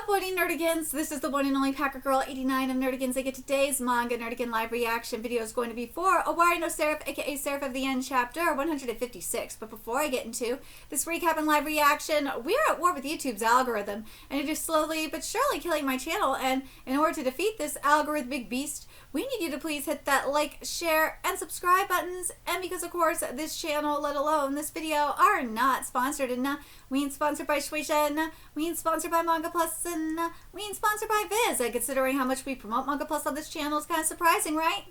up, Woody Nerdigans? This is the one and only Packer Girl 89 of Nerdigans. I get today's manga Nerdigan live reaction video is going to be for Owari no Seraph, aka Seraph of the End, chapter 156. But before I get into this recap and live reaction, we're at war with YouTube's algorithm, and it is slowly but surely killing my channel. And in order to defeat this algorithmic beast, we need you to please hit that like, share, and subscribe buttons. And because, of course, this channel, let alone this video, are not sponsored, and we ain't sponsored by Shueisha, we ain't sponsored by Manga Plus, and we ain't sponsored by Viz. Considering how much we promote Manga Plus on this channel is kind of surprising, right?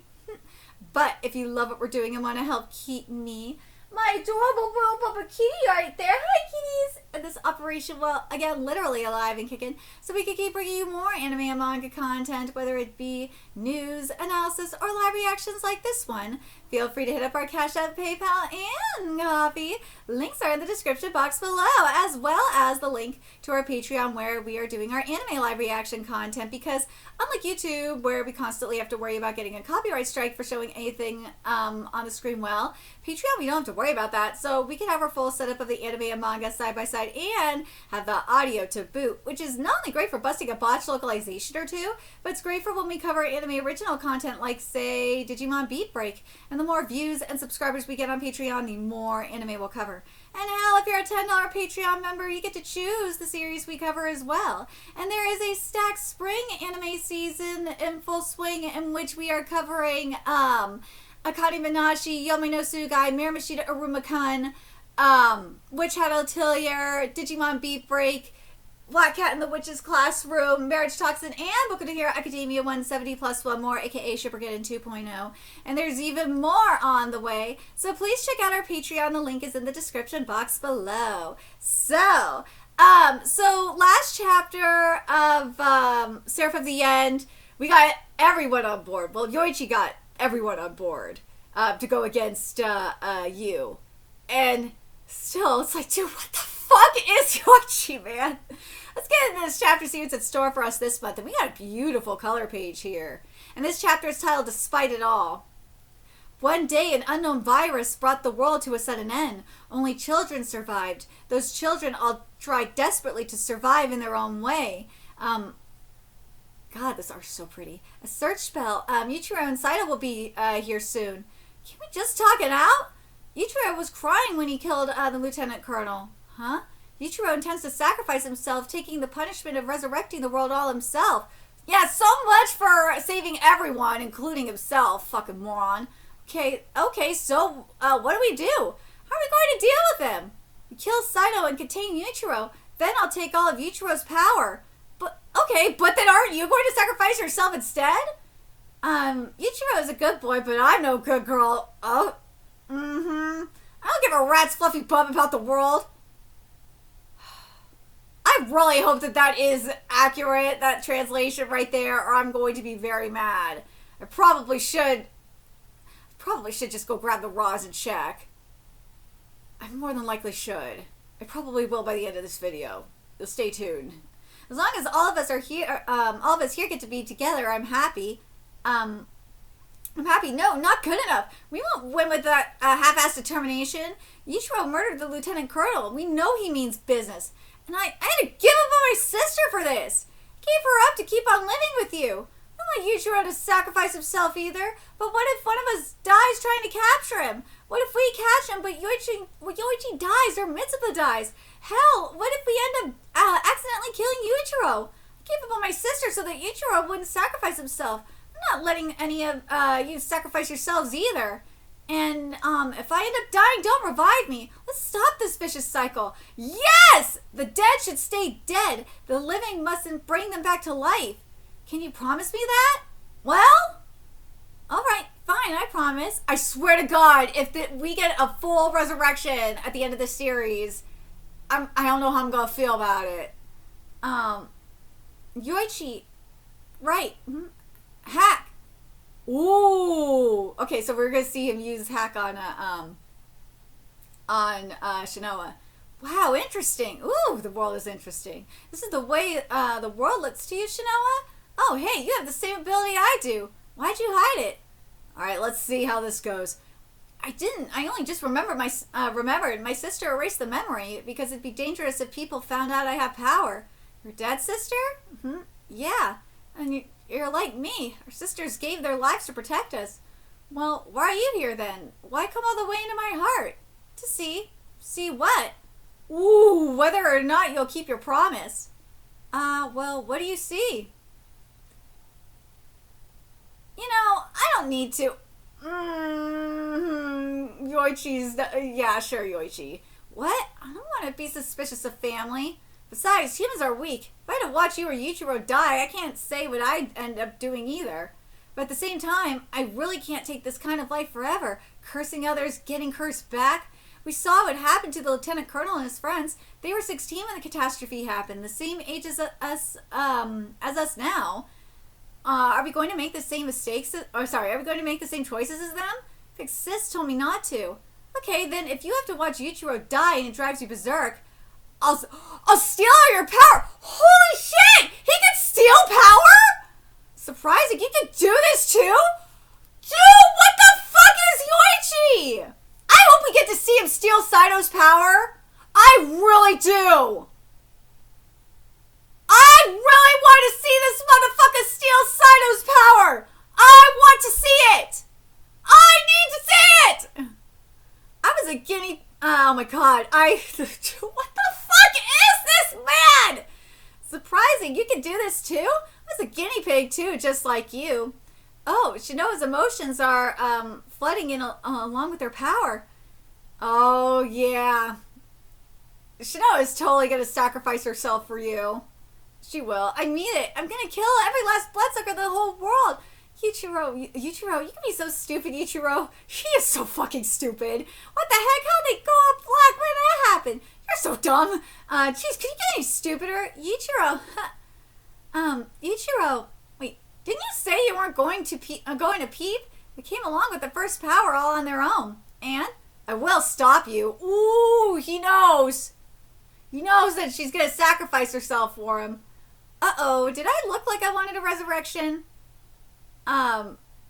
But if you love what we're doing and want to help keep me, my adorable little Papa Kitty right there, hi kitties, and this operation, well, again, literally alive and kicking, so we can keep bringing you more anime and manga content, whether it be news, analysis, or live reactions like this one. Feel free to hit up our Cash App, PayPal, and Coffee. Links are in the description box below, as well as the link to our Patreon, where we are doing our anime live reaction content, because unlike YouTube, where we constantly have to worry about getting a copyright strike for showing anything on the screen, well, Patreon, we don't have to worry about that, so we can have our full setup of the anime and manga side by side and have the audio to boot, which is not only great for busting a botched localization or two, but it's great for when we cover anime original content like, say, Digimon Beat Break. And the more views and subscribers we get on Patreon, the more anime we'll cover. And hell, if you're a $10 Patreon member, you get to choose the series we cover as well. And there is a stacked spring anime season in full swing, in which we are covering Akane Minashi, Yomi no Sugai, Miramashita Arumakun, Witch Hat Atelier, Digimon Beat Break, Black Cat in the Witch's Classroom, Marriage Toxin, and Boku no Hero Academia 170 plus one more, aka Shippergeddon 2.0. And there's even more on the way, so please check out our Patreon. The link is in the description box below. So last chapter of Seraph of the End, we got everyone on board. Well, Yoichi got everyone on board to go against you. And still, it's like, dude, what the fuck is Yoichi, man? Let's get into this chapter, see what's in store for us this month. And we got a beautiful color page here. And this chapter is titled Despite It All. One day, an unknown virus brought the world to a sudden end. Only children survived. Those children all tried desperately to survive in their own way. God, this art's so pretty. A search spell. Yuichiro and Saito will be here soon. Can we just talk it out? Yuichiro was crying when he killed the lieutenant colonel. Huh? Yuichiro intends to sacrifice himself, taking the punishment of resurrecting the world all himself. Yeah, so much for saving everyone, including himself, fucking moron. Okay, so what do we do? How are we going to deal with him? We kill Saito and contain Yuichiro. Then I'll take all of Yuichiro's power. But then aren't you going to sacrifice yourself instead? Yuichiro is a good boy, but I'm no good girl. I don't give a rat's fluffy bum about the world. I really hope that is accurate, that translation right there, or I'm going to be very mad. I probably should just go grab the raws and check. I more than likely should. I probably will by the end of this video. So stay tuned. As long as all of us are here, all of us here get to be together, I'm happy. I'm happy. No, not good enough. We won't win with that half-assed determination. Yuichiro murdered the lieutenant colonel. We know he means business. And I had to give up on my sister for this. I gave her up to keep on living with you. I don't want Yuichiro to sacrifice himself either. But what if one of us dies trying to capture him? What if we catch him, but Yoichi dies or Mitsuba dies? Hell, what if we end up accidentally killing Yuichiro? I gave up on my sister so that Yuichiro wouldn't sacrifice himself. I'm not letting any of you sacrifice yourselves either. And if I end up dying, don't revive me. Let's stop this vicious cycle. Yes! The dead should stay dead. The living mustn't bring them back to life. Can you promise me that? Well, alright, fine, I promise. I swear to God, if we get a full resurrection at the end of the series, I don't know how I'm going to feel about it. Yoichi, right, hack. Ooh, okay, so we're gonna see him use hack on Shinoa. Wow, interesting. Ooh, the world is interesting. This is the way the world looks to you, Shinoa. Oh, hey, you have the same ability I do. Why'd you hide it? All right, let's see how this goes. I only just remembered my sister erased the memory because it'd be dangerous if people found out I have power. Your dead sister? Mm-hmm. Yeah. And you're like me. Our sisters gave their lives to protect us. Well, why are you here then? Why come all the way into my heart? To see. See what? Ooh, whether or not you'll keep your promise. Well, what do you see? You know, I don't need to. Yoichi's. Yeah, sure, Yoichi. What? I don't want to be suspicious of family. Besides, humans are weak. If I had to watch you or Yuichiro die, I can't say what I'd end up doing either. But at the same time, I really can't take this kind of life forever. Cursing others, getting cursed back. We saw what happened to the lieutenant colonel and his friends. They were 16 when the catastrophe happened, the same age as us now. Are we going to make the same mistakes? Are we going to make the same choices as them? Big Sis told me not to. Okay, then if you have to watch Yuichiro die and it drives you berserk, I'll steal all your power. Holy shit! He can steal power? Surprising, you can do this too? Dude, what the fuck is Yoichi? I hope we get to see him steal Saito's power. I really do. I really want to see this motherfucker steal Saito's power. I want to see it. I need to see it. I was a guinea. Oh my god. What the fuck is this man? Surprising. You can do this too? I was a guinea pig too, just like you. Oh, Shinoa's emotions are flooding in along with her power. Oh yeah. Shinoa is totally gonna sacrifice herself for you. She will. I mean it. I'm gonna kill every last bloodsucker in the whole world. Yuichiro, you can be so stupid, Yuichiro. She is so fucking stupid. What the heck? How'd they go up black? When did that happen? You're so dumb. Jeez, could you get any stupider? Yuichiro. Yuichiro. Wait, didn't you say you weren't going to peep? We came along with the first power all on their own. And I will stop you. Ooh, he knows. He knows that she's gonna sacrifice herself for him. Uh-oh, did I look like I wanted a resurrection?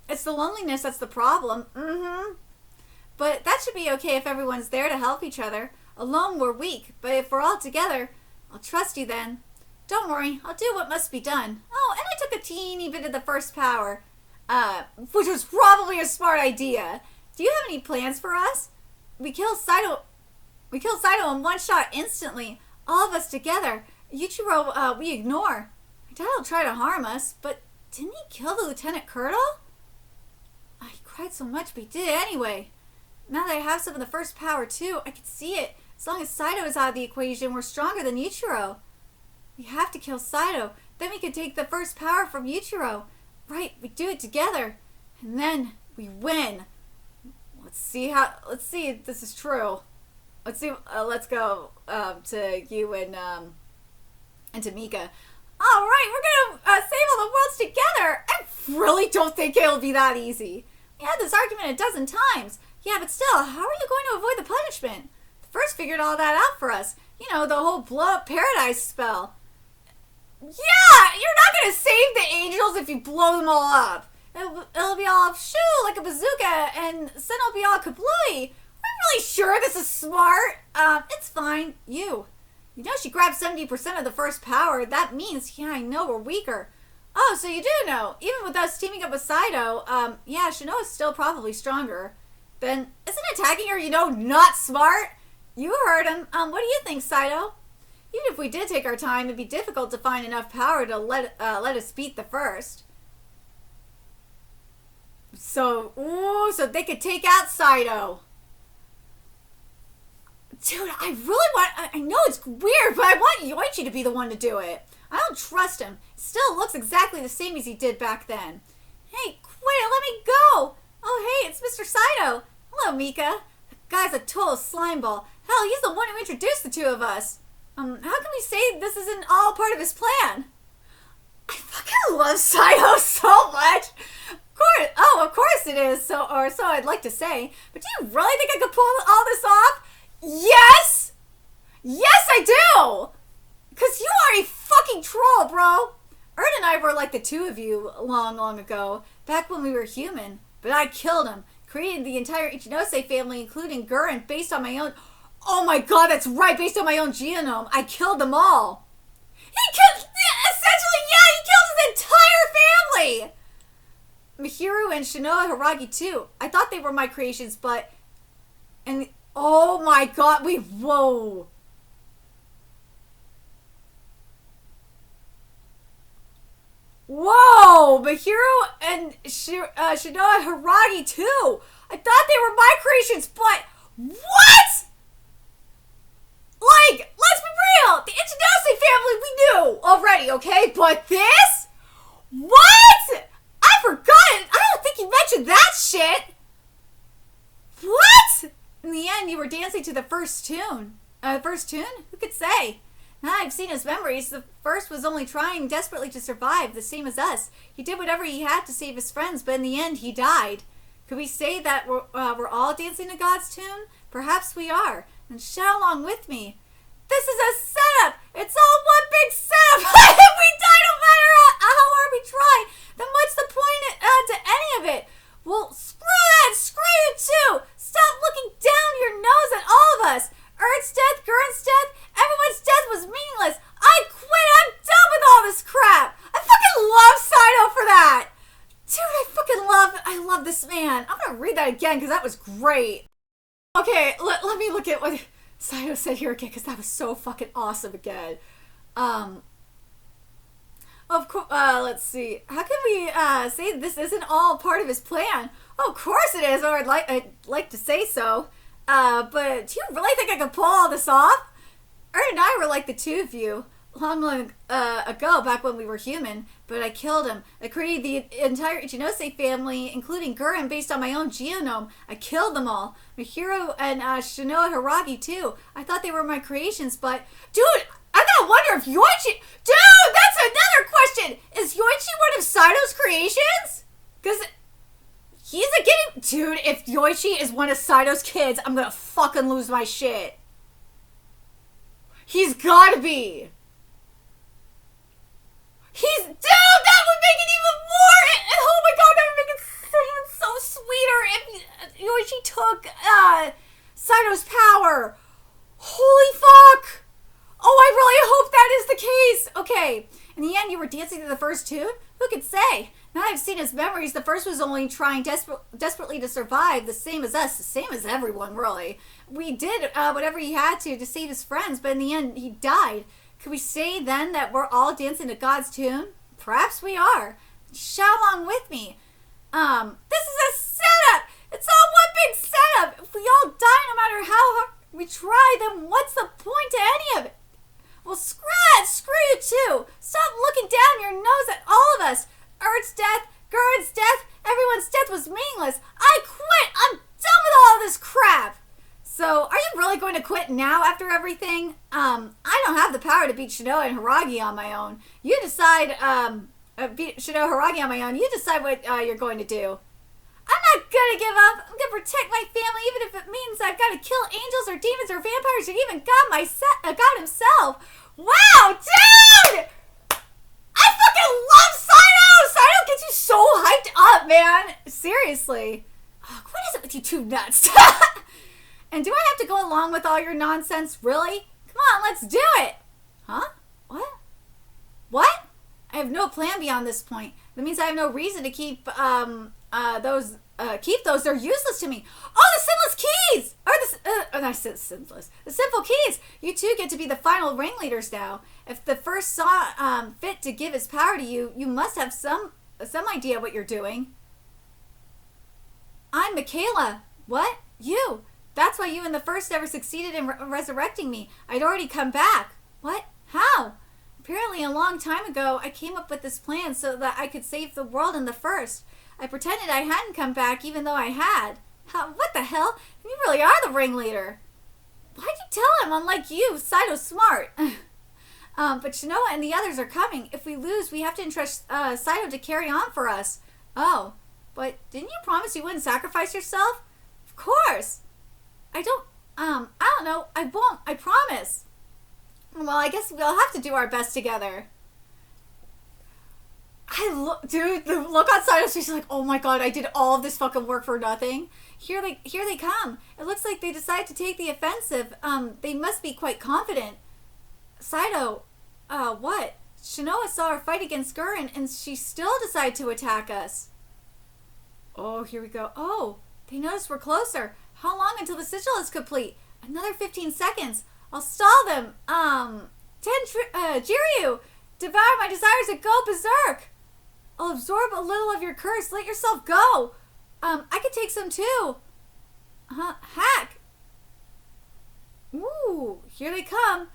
It's the loneliness that's the problem. Mm-hmm. But that should be okay if everyone's there to help each other. Alone we're weak, but if we're all together, I'll trust you then. Don't worry, I'll do what must be done. Oh, and I took a teeny bit of the first power. Which was probably a smart idea. Do you have any plans for us? We killed Saito in one shot instantly. All of us together. Yuichiro, we ignore. My dad will try to harm us, but didn't he kill the lieutenant colonel? He cried so much, but he did anyway. Now that I have some of the first power too, I can see it. As long as Saito is out of the equation, we're stronger than Yuichiro. We have to kill Saito. Then we can take the first power from Yuichiro. Right, we do it together. And then we win. Let's see if this is true. Let's see. Let's go to you and to Mika. All right, we're gonna save all the worlds together. I really don't think it'll be that easy. We had this argument a dozen times. Yeah, but still, how are you going to avoid the punishment? The first figured all that out for us. You know, the whole blow up paradise spell. Yeah, you're not gonna save the angels if you blow them all up. It'll be all shoo like a bazooka, and then it'll be all kablooey. I'm really sure this is smart. It's fine. You know she grabbed 70% of the first power. That means, yeah, I know we're weaker. Oh, so you do know. Even with us teaming up with Saito, yeah, Shinoa's still probably stronger. Then, isn't attacking her, not smart? You heard him. What do you think, Saito? Even if we did take our time, it'd be difficult to find enough power to let us beat the first. So they could take out Saito. Dude, I know it's weird, but I want Yoichi to be the one to do it. I don't trust him. Still looks exactly the same as he did back then. Hey, quit it, let me go. Oh, hey, it's Mr. Saito. Hello, Mika. The guy's a total slimeball. Hell, he's the one who introduced the two of us. How can we say this isn't all part of his plan? I fucking love Saito so much. Of course it is. So I'd like to say. But do you really think I could pull all this off? Yes! Yes, I do! Because you are a fucking troll, bro. Erd and I were like the two of you long, long ago, back when we were human. But I killed him, created the entire Ichinose family, including Gurren, based on my own... Oh my god, that's right, based on my own genome. I killed them all. He and Shinoa Hiragi too. I thought they were my creations, but... And... Oh my god, wait, whoa. Whoa! Mahiro and Shinoa Hiragi too! I thought they were my creations, but... What?! Like, let's be real! The Ichinose family we knew already, okay? But this? What?! I forgot it! I don't think you mentioned that shit! What?! In the end, you were dancing to the first tune. First tune? Who could say? Now I've seen his memories. The first was only trying desperately to survive, the same as us. He did whatever he had to save his friends, but in the end, he died. Could we say that we're all dancing to God's tune? Perhaps we are. And shout along with me. This is a setup! It's all one big setup! If we die no matter how hard we try, then what's the point to any of it? Well, screw that! Screw you too! Stop looking down your nose at all of us! Erd's death, Gurn's death, everyone's death was meaningless! I quit! I'm done with all this crap! I fucking love Saito for that! Dude, I love this man. I'm gonna read that again because that was great. Okay, let me look at what Saito said here again because that was so fucking awesome again. Of course, let's see. How can we say this isn't all part of his plan? Oh, of course it is, or I'd like to say so. But do you really think I could pull all this off? Erd and I were like the two of you long ago, back when we were human, but I killed him. I created the entire Ichinose family, including Gurren, based on my own genome. I killed them all. Mahiro and Shinoa Hiragi, too. I thought they were my creations, but... Dude, I gotta wonder if Yoichi... Dude, that's another question! Is Yoichi one of Saito's creations? Because he's a getting... Dude, if Yoichi is one of Saito's kids, I'm gonna fucking lose my shit. He's gotta be. Dude, that would make it even more... Oh my god, that would make it even so sweeter if Yoichi took Saito's power. Holy fuck. Oh, I really hope that is the case. Okay, in the end, you were dancing to the first tune? Who could say? Now I've seen his memories. The first was only trying desperately to survive, the same as us, the same as everyone, really. We did whatever he had to save his friends, but in the end, he died. Could we say then that we're all dancing to God's tune? Perhaps we are. Shout along with me. This is a setup! It's all one big setup! If we all die no matter how hard we try, then what's the point to any of it? Well, screw it! Screw you too! Stop looking down your nose at all of us! Erd's death, Gurn's death, everyone's death was meaningless! I quit! I'm done with all this crap! So, are you really going to quit now after everything? I don't have the power to beat Shinoa and Hiragi on my own. You decide, beat Shinoa Hiragi on my own. You decide what you're going to do. I'm not gonna give up. I'm gonna protect my family, even if it means I've got to kill angels or demons or vampires or even God himself. Wow, dude! I fucking love Saito! Saito gets you so hyped up, man. Seriously. Oh, what is it with you two nuts? And do I have to go along with all your nonsense? Really? Come on, let's do it. Huh? What? What? I have no plan beyond this point. That means I have no reason to keep those. They're useless to me. Oh, the sinless keys! Or not sinless. The sinful keys. You two get to be the final ringleaders now. If the first saw fit to give his power to you, you must have some idea what you're doing. I'm Michaela. What? You? That's why you and the first never succeeded in resurrecting me. I'd already come back. What? How? Apparently a long time ago, I came up with this plan so that I could save the world in the first. I pretended I hadn't come back even though I had. What the hell? You really are the ringleader. Why'd you tell him? Unlike you, Saito's smart. But Shinoa and the others are coming. If we lose, we have to entrust Saito to carry on for us. Oh, but didn't you promise you wouldn't sacrifice yourself? Of course. I don't know. I won't. I promise. Well, I guess we'll have to do our best together. Dude, the look on Saito's face is like, oh my god, I did all of this fucking work for nothing. Here they come. It looks like they decide to take the offensive. They must be quite confident. Saito, what? Shinoa saw her fight against Gurren, and she still decided to attack us. Oh, here we go. Oh, they noticed we're closer. How long until the sigil is complete? Another 15 seconds. I'll stall them. Jiryu, devour my desires and go berserk. I'll absorb a little of your curse. Let yourself go. I could take some too. Hack. Ooh, here they come.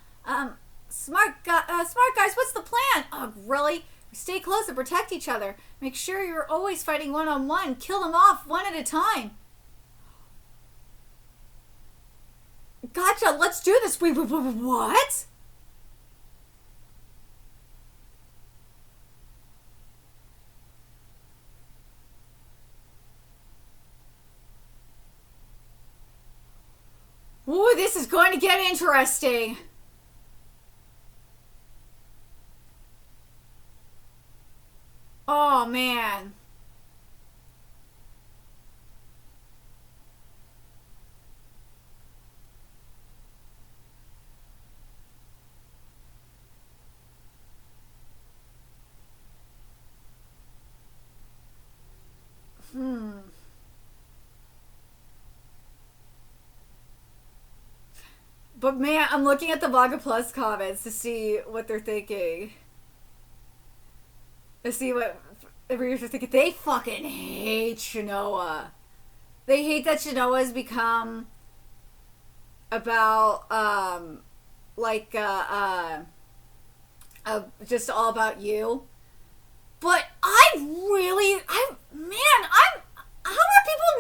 Smart guys, what's the plan? Oh, really? Stay close and protect each other. Make sure you're always fighting one-on-one. Kill them off one at a time. Gotcha, let's do this. Wait, what? Ooh, this is going to get interesting. Oh, man. But man, I'm looking at the Manga Plus comments to see what they're thinking. To see what readers are thinking. They fucking hate Shinoa. They hate that Shinoa has become about, just all about you. But how are people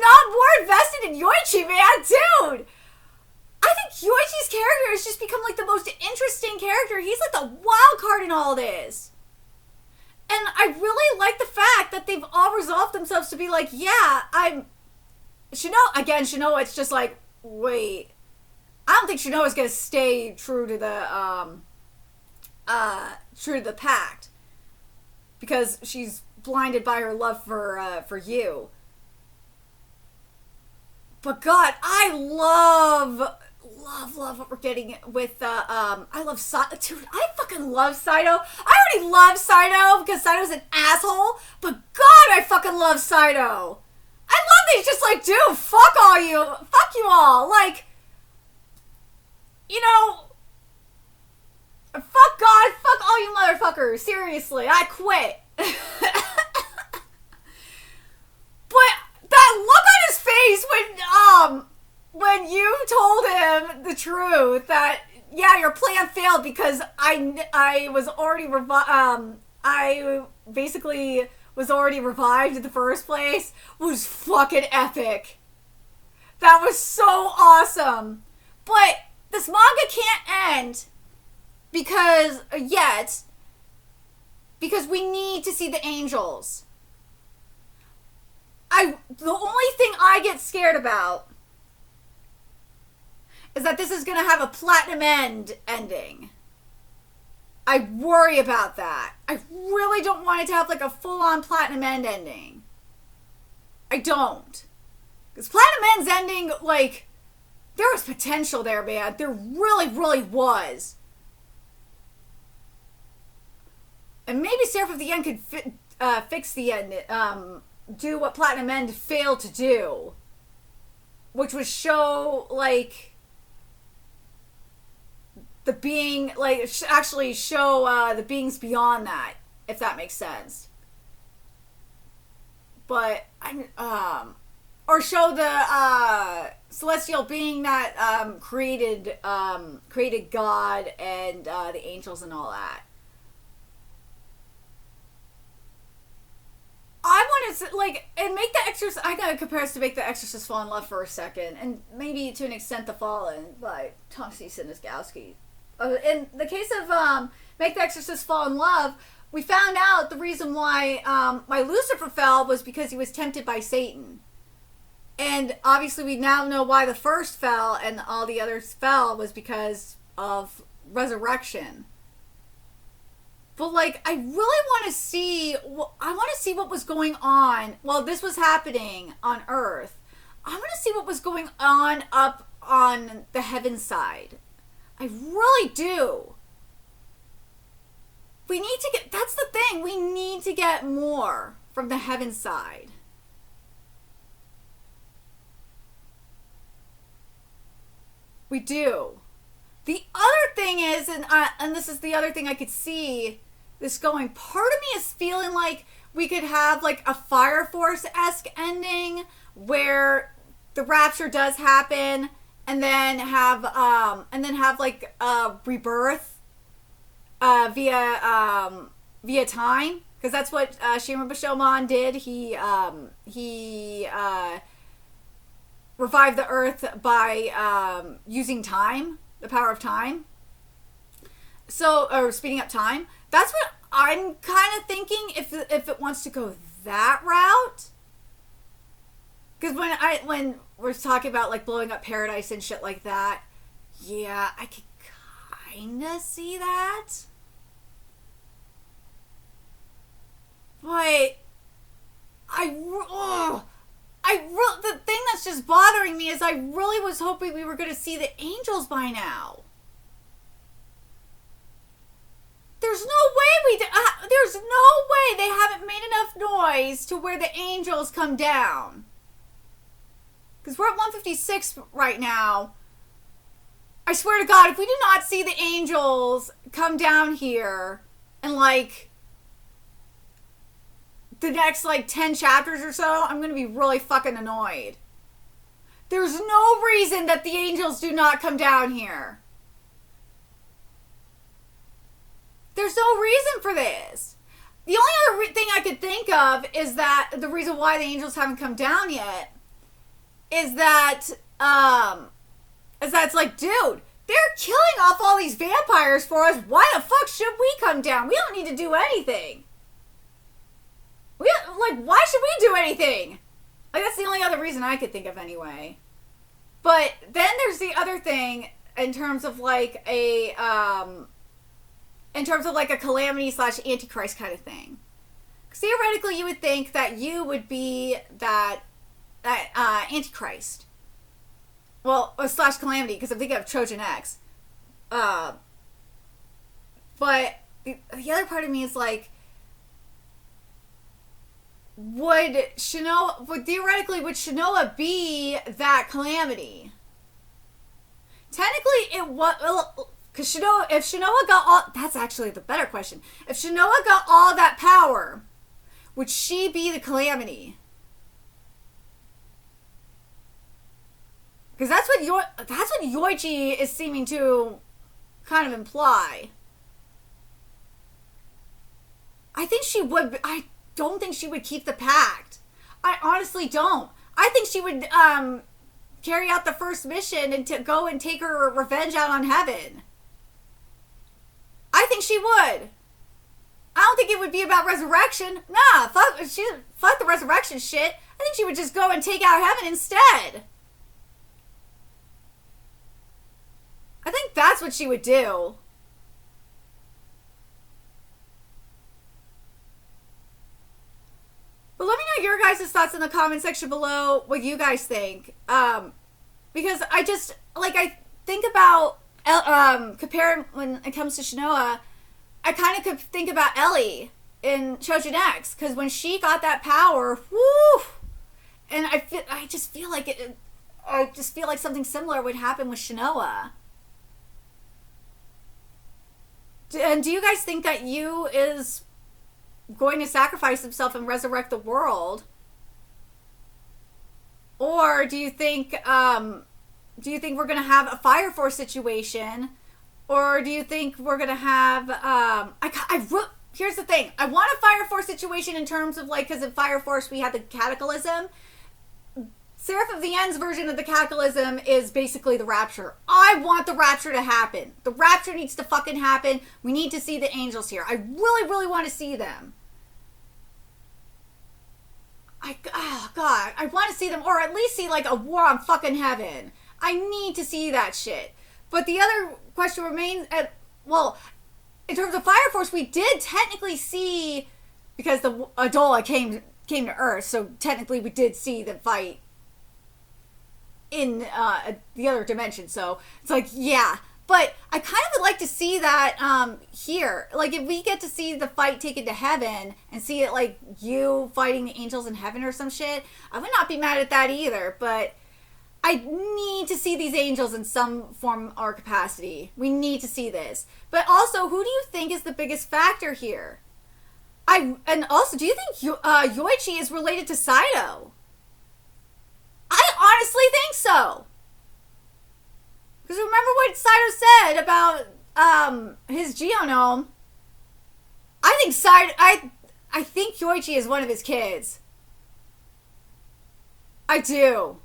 not more invested in Yoichi, man? Dude! I think Yoichi's character has just become, like, the most interesting character. He's, like, the wild card in all this. And I really like the fact that they've all resolved themselves to be like, yeah, Shinoa, it's just like, wait. I don't think Shinoa's gonna stay true to the pact. Because she's blinded by her love for you. But God, I love what we're getting with I love Saito. Dude, I fucking love Saito. I already love Saito because Saito's an asshole, but God, I fucking love Saito. I love that he's just like, dude, fuck you all. Like, you know, fuck God, fuck all you motherfuckers. Seriously, I quit. But that look on his face when you told him the truth that, yeah, your plan failed because I was already I basically was already revived in the first place, was fucking epic. That was so awesome. But this manga can't end because we need to see the angels. The only thing I get scared about is that this is going to have a platinum ending. I worry about that. I really don't want it to have like a full-on platinum ending. I don't. Because platinum end's ending, like, there was potential there, man. There really, really was. And maybe Seraph of the End could fix the end, do what Platinum End failed to do, which was show, like, the being, like, actually show the beings beyond that, if that makes sense. But or show the celestial being that created God and the angels and all that. I want to, like, and make the Exorcist, I gotta compare us to Make the Exorcist Fall in Love for a second, and maybe to an extent The Fallen by Tomsi Sinizgowski. In the case of Make the Exorcist Fall in Love, we found out the reason why Lucifer fell was because he was tempted by Satan. And obviously we now know why the first fell and all the others fell was because of resurrection. But, like, I really want to see, what was going on while this was happening on Earth. I want to see what was going on up on the heaven side. I really do. We need to get, that's the thing, we need to get more from the heaven side. We do. The other thing is, and this is the other thing I could see this going, part of me is feeling like we could have like a Fire Force-esque ending where the rapture does happen and then have like a rebirth via time, because that's what Shima Bashoman did. He revived the earth by using time, the power of time. So, or speeding up time. That's what I'm kind of thinking, if it wants to go that route. Because when we're talking about like blowing up paradise and shit like that, yeah, I could kind of see that. But the thing that's just bothering me is I really was hoping we were going to see the angels by now. There's no way there's no way they haven't made enough noise to where the angels come down. Because we're at 156 right now. I swear to God, if we do not see the angels come down here in like the next like 10 chapters or so, I'm going to be really fucking annoyed. There's no reason that the angels do not come down here. There's no reason for this. The only other thing I could think of is that the reason why the angels haven't come down yet is that it's like, dude, they're killing off all these vampires for us. Why the fuck should we come down? We don't need to do anything. Why should we do anything? Like, that's the only other reason I could think of anyway. But then there's the other thing in terms of like a calamity / antichrist kind of thing. Because theoretically, you would think that you would be that antichrist. Well, / calamity, because I'm thinking of Trojan X. But the other part of me is like, would Shinoa be that calamity? Technically, it was, because if Shinoa got all, that's actually the better question. If Shinoa got all that power, would she be the calamity? Because that's what Yoichi is seeming to kind of imply. I think she would. I don't think she would keep the pact. I honestly don't. I think she would carry out the first mission and to go and take her revenge out on heaven. I think she would. I don't think it would be about resurrection. Nah, fuck the resurrection shit. I think she would just go and take out heaven instead. I think that's what she would do. But let me know your guys' thoughts in the comment section below, what you guys think. Because I think about, comparing when it comes to Shinoa, I kind of could think about Ellie in Trojan X. Because when she got that power, whoo! And I just feel like something similar would happen with Shinoa. And do you guys think that Yu is going to sacrifice himself and resurrect the world? Or do you think we're going to have a Fire Force situation? Or do you think we're going to have here's the thing. I want a Fire Force situation in terms of like, because in Fire Force we had the Cataclysm. Seraph of the End's version of the Cataclysm is basically the Rapture. I want the Rapture to happen. The Rapture needs to fucking happen. We need to see the angels here. I really, really want to see them. Oh God, I want to see them, or at least see like a war on fucking heaven. I need to see that shit. But the other question remains, in terms of Fire Force, we did technically see, because the Adola came to Earth, so technically we did see the fight in the other dimension. So it's like, yeah. But I kind of would like to see that here. Like, if we get to see the fight taken to heaven and see it like you fighting the angels in heaven or some shit, I would not be mad at that either. But I need to see these angels in some form or capacity. We need to see this. But also, who do you think is the biggest factor here? And also, do you think Yoichi is related to Saito? I honestly think so. Because remember what Saito said about his Geonome? I think Yoichi is one of his kids. I do.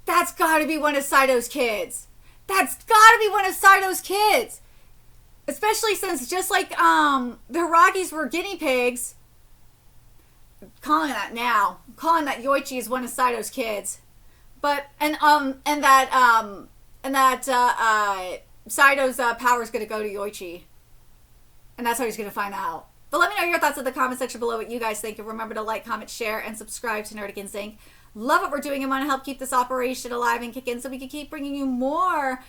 That's gotta be one of Saito's kids. That's gotta be one of Saito's kids. Especially since just like the Hiragis were guinea pigs. I'm calling that now. I'm calling that Yoichi is one of Saito's kids. But that Saito's power is gonna go to Yoichi. And that's how he's gonna find out. But let me know your thoughts in the comment section below, what you guys think. And remember to like, comment, share, and subscribe to Nerdigans Inc. Love what we're doing and want to help keep this operation alive and kick in so we can keep bringing you more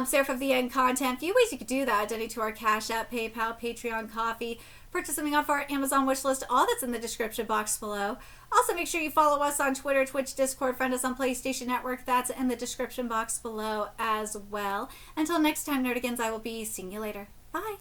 Seraph of the End content. A few ways you could do that: donate to our Cash App, PayPal, Patreon, Coffee, purchase something off our Amazon wish list. All that's in the description box below. Also, make sure you follow us on Twitter, Twitch, Discord, friend us on PlayStation Network. That's in the description box below as well. Until next time, Nerdigans, I will be seeing you later. Bye.